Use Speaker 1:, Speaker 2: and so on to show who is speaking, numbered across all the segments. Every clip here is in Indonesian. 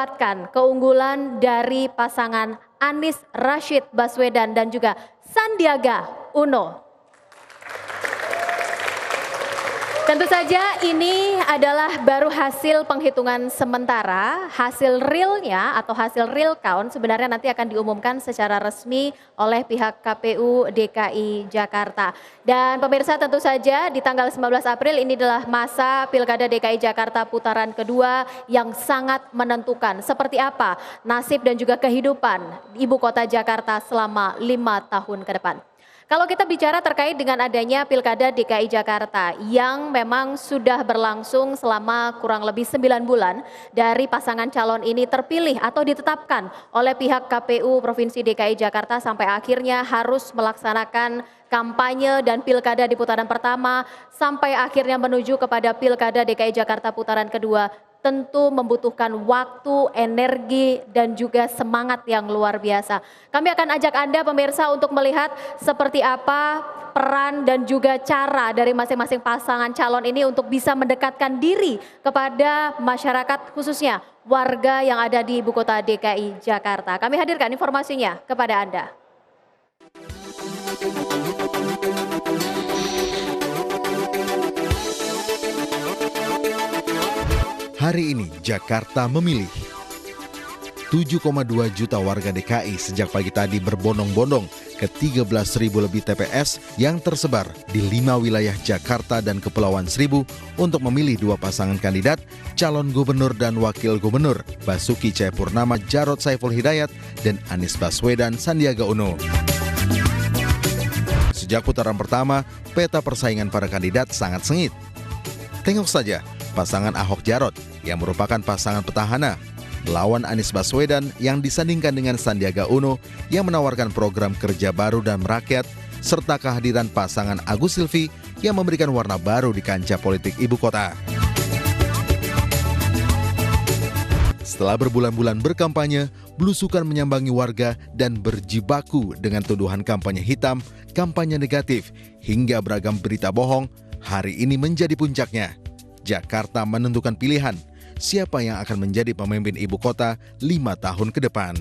Speaker 1: menguatkan keunggulan dari pasangan Anies Rashid Baswedan dan juga Sandiaga Uno. Tentu saja ini adalah baru hasil penghitungan sementara, hasil realnya atau hasil real count sebenarnya nanti akan diumumkan secara resmi oleh pihak KPU DKI Jakarta. Dan pemirsa tentu saja di tanggal 19 April ini adalah masa Pilkada DKI Jakarta putaran kedua yang sangat menentukan seperti apa nasib dan juga kehidupan Ibu Kota Jakarta selama 5 tahun ke depan. Kalau kita bicara terkait dengan adanya Pilkada DKI Jakarta yang memang sudah berlangsung selama kurang lebih 9 bulan dari pasangan calon ini terpilih atau ditetapkan oleh pihak KPU Provinsi DKI Jakarta sampai akhirnya harus melaksanakan kampanye dan pilkada di putaran pertama sampai akhirnya menuju kepada Pilkada DKI Jakarta putaran kedua. Tentu membutuhkan waktu, energi, dan juga semangat yang luar biasa. Kami akan ajak Anda pemirsa untuk melihat seperti apa peran dan juga cara dari masing-masing pasangan calon ini untuk bisa mendekatkan diri kepada masyarakat khususnya warga yang ada di Ibu Kota DKI Jakarta. Kami hadirkan informasinya kepada Anda.
Speaker 2: Hari ini Jakarta memilih. 7,2 juta warga DKI sejak pagi tadi berbondong-bondong ke 13.000 lebih TPS yang tersebar di 5 wilayah Jakarta dan Kepulauan Seribu untuk memilih 2 pasangan kandidat calon gubernur dan wakil gubernur Basuki Cahayapurnama Jarod Saiful Hidayat dan Anies Baswedan Sandiaga Uno. Sejak putaran pertama, peta persaingan para kandidat sangat sengit. Tengok saja pasangan Ahok Jarot yang merupakan pasangan petahana, melawan Anies Baswedan yang disandingkan dengan Sandiaga Uno yang menawarkan program kerja baru dan merakyat, serta kehadiran pasangan Agus Silvi yang memberikan warna baru di kancah politik ibu kota. Setelah berbulan-bulan berkampanye, belusukan menyambangi warga dan berjibaku dengan tuduhan kampanye hitam, kampanye negatif, hingga beragam berita bohong, hari ini menjadi puncaknya. Jakarta menentukan pilihan siapa yang akan menjadi pemimpin ibu kota 5 tahun ke depan.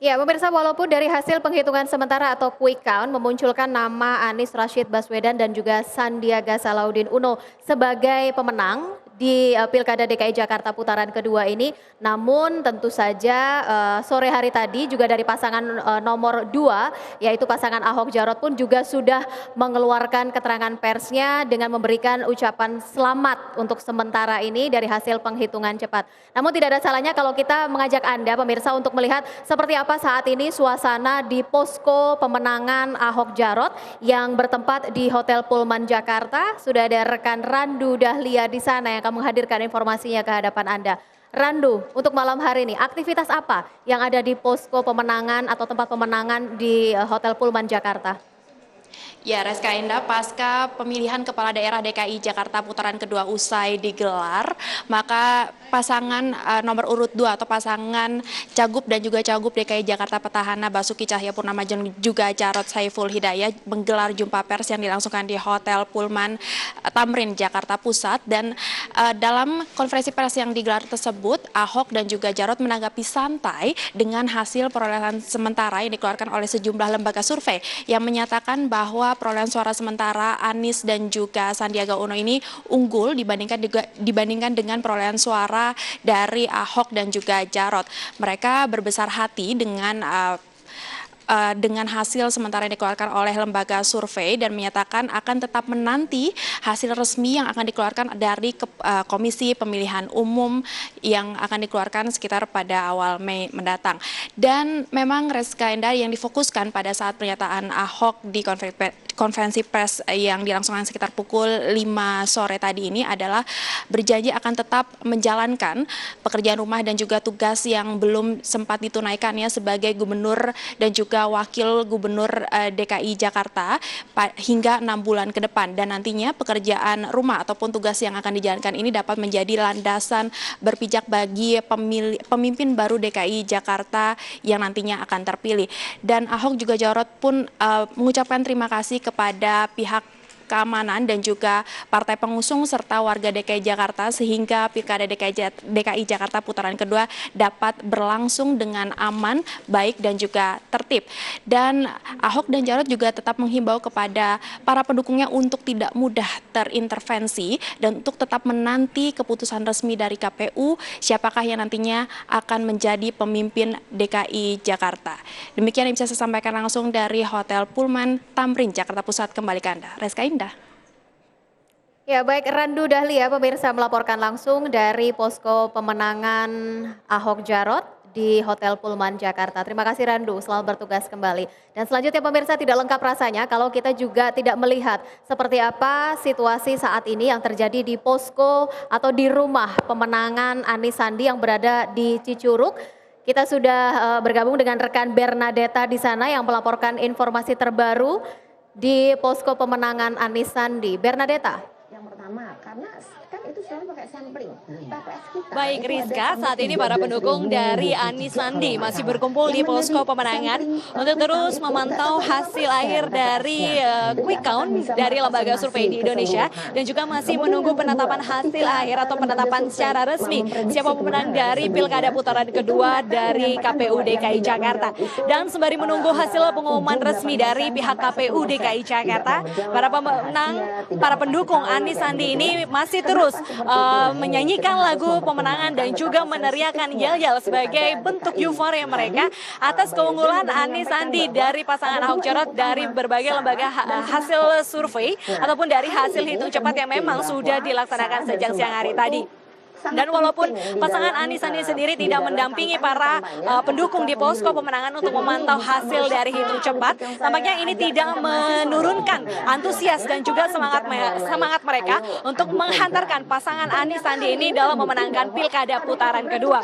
Speaker 1: Ya, pemirsa, walaupun dari hasil penghitungan sementara atau quick count memunculkan nama Anies Rashid Baswedan dan juga Sandiaga Salahuddin Uno sebagai pemenang di Pilkada DKI Jakarta putaran kedua ini, namun tentu saja sore hari tadi juga dari pasangan nomor 2 yaitu pasangan Ahok Jarot pun juga sudah mengeluarkan keterangan persnya dengan memberikan ucapan selamat untuk sementara ini dari hasil penghitungan cepat. Namun tidak ada salahnya kalau kita mengajak Anda pemirsa untuk melihat seperti apa saat ini suasana di posko pemenangan Ahok Jarot yang bertempat di Hotel Pullman Jakarta. Sudah ada rekan Randu Dahlia di sana yang akan menghadirkan informasinya ke hadapan Anda. Randu, untuk malam hari ini aktivitas apa yang ada di posko pemenangan atau tempat pemenangan di Hotel Pullman Jakarta?
Speaker 3: Ya, Reska Indah, pasca pemilihan Kepala Daerah DKI Jakarta putaran kedua usai digelar, maka pasangan nomor urut 2 atau pasangan Cagup dan juga Cagup DKI Jakarta petahana Basuki Cahayapurnama dan juga Jarod Saiful Hidayat menggelar jumpa pers yang dilangsungkan di Hotel Pullman Tamrin, Jakarta Pusat. Dan dalam konferensi pers yang digelar tersebut, Ahok dan juga Jarod menanggapi santai dengan hasil perolehan sementara yang dikeluarkan oleh sejumlah lembaga survei yang menyatakan bahwa perolehan suara sementara Anies dan juga Sandiaga Uno ini unggul dibandingkan dengan perolehan suara dari Ahok dan juga Jarod. Mereka berbesar hati dengan hasil sementara yang dikeluarkan oleh lembaga survei dan menyatakan akan tetap menanti hasil resmi yang akan dikeluarkan dari Komisi Pemilihan Umum yang akan dikeluarkan sekitar pada awal Mei mendatang. Dan memang Reska Indah yang difokuskan pada saat pernyataan Ahok di konferensi pers yang dilangsungkan sekitar pukul 5 sore tadi ini adalah berjanji akan tetap menjalankan pekerjaan rumah dan juga tugas yang belum sempat ditunaikannya sebagai gubernur dan juga wakil gubernur DKI Jakarta hingga 6 bulan ke depan. Dan nantinya pekerjaan rumah ataupun tugas yang akan dijalankan ini dapat menjadi landasan berpijak bagi pemimpin baru DKI Jakarta yang nantinya akan terpilih. Dan Ahok juga Jarot pun mengucapkan terima kasih kepada pihak keamanan dan juga partai pengusung serta warga DKI Jakarta sehingga Pilkada DKI Jakarta putaran kedua dapat berlangsung dengan aman, baik dan juga tertib. Dan Ahok dan Jarot juga tetap menghimbau kepada para pendukungnya untuk tidak mudah terintervensi dan untuk tetap menanti keputusan resmi dari KPU siapakah yang nantinya akan menjadi pemimpin DKI Jakarta. Demikian yang bisa saya sampaikan langsung dari Hotel Pullman Tamrin, Jakarta Pusat. Kembali ke Anda, Reska Indah.
Speaker 1: Ya baik, Randu Dahlia pemirsa melaporkan langsung dari posko pemenangan Ahok Jarot di Hotel Pullman Jakarta. Terima kasih Randu, selamat bertugas kembali. Dan selanjutnya pemirsa tidak lengkap rasanya kalau kita juga tidak melihat seperti apa situasi saat ini yang terjadi di posko atau di rumah pemenangan Anies Sandi yang berada di Cicurug. Kita sudah bergabung dengan rekan Bernadetta di sana yang melaporkan informasi terbaru di posko pemenangan Anies Sandi. Bernadetta.
Speaker 4: Yang pertama, karena kan itu selalu pakai sampling TPS kita.
Speaker 5: Baik Rizka, saat ini para pendukung dari Anies Sandi masih berkumpul di posko pemenangan untuk terus memantau hasil akhir dari quick count dari lembaga survei di Indonesia dan juga masih menunggu penetapan hasil akhir atau penetapan secara resmi siapa pemenang dari Pilkada putaran kedua dari KPU DKI Jakarta. Dan sembari menunggu hasil pengumuman resmi dari pihak KPU DKI Jakarta, para pendukung Anies Sandi ini masih terus menyanyikan lagu pemenangan dan juga meneriakan yel-yel sebagai bentuk euforia mereka atas keunggulan Anies Sandi dari pasangan Ahok Jarot dari berbagai lembaga hasil survei ataupun dari hasil hitung cepat yang memang sudah dilaksanakan sejak siang hari tadi. Dan walaupun pasangan Anies Sandi sendiri tidak mendampingi para pendukung di posko pemenangan untuk memantau hasil dari hitung cepat, tampaknya ini tidak menurunkan antusias dan juga semangat mereka untuk menghantarkan pasangan Anies Sandi ini dalam memenangkan Pilkada putaran kedua.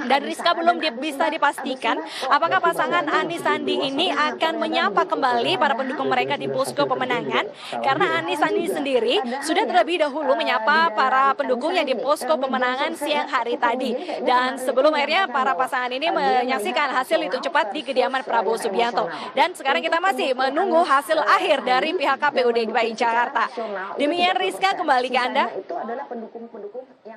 Speaker 5: Dan Rizka belum bisa dipastikan apakah pasangan Anies Sandi ini akan menyapa kembali para pendukung mereka di posko pemenangan, karena Anies Sandi sendiri sudah terlebih dahulu menyapa para pendukungnya di posko pemenangan siang hari tadi. Dan sebelum akhirnya para pasangan ini menyaksikan hasil hitung cepat di kediaman Prabowo Subianto. Dan sekarang kita masih menunggu hasil akhir dari pihak KPU DKI Jakarta. Demikian Rizka, kembali ke Anda.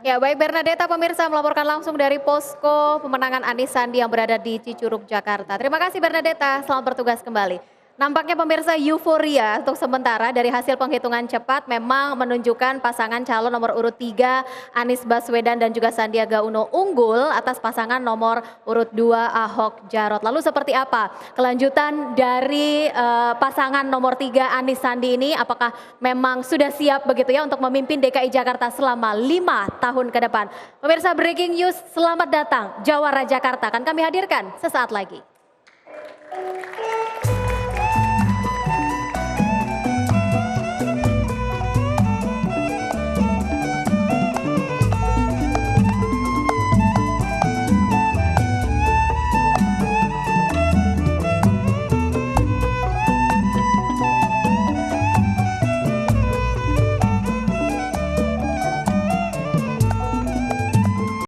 Speaker 1: Ya baik, Bernadetta pemirsa melaporkan langsung dari posko pemenangan Anies Sandi yang berada di Cicurug, Jakarta. Terima kasih Bernadetta, selamat bertugas kembali. Nampaknya pemirsa euforia untuk sementara dari hasil penghitungan cepat memang menunjukkan pasangan calon nomor urut 3 Anies Baswedan dan juga Sandiaga Uno unggul atas pasangan nomor urut 2 Ahok Jarot. Lalu seperti apa kelanjutan dari pasangan nomor 3 Anies Sandi ini? Apakah memang sudah siap begitu ya untuk memimpin DKI Jakarta selama 5 tahun ke depan? Pemirsa, breaking news, selamat datang Jawara Jakarta akan kami hadirkan sesaat lagi.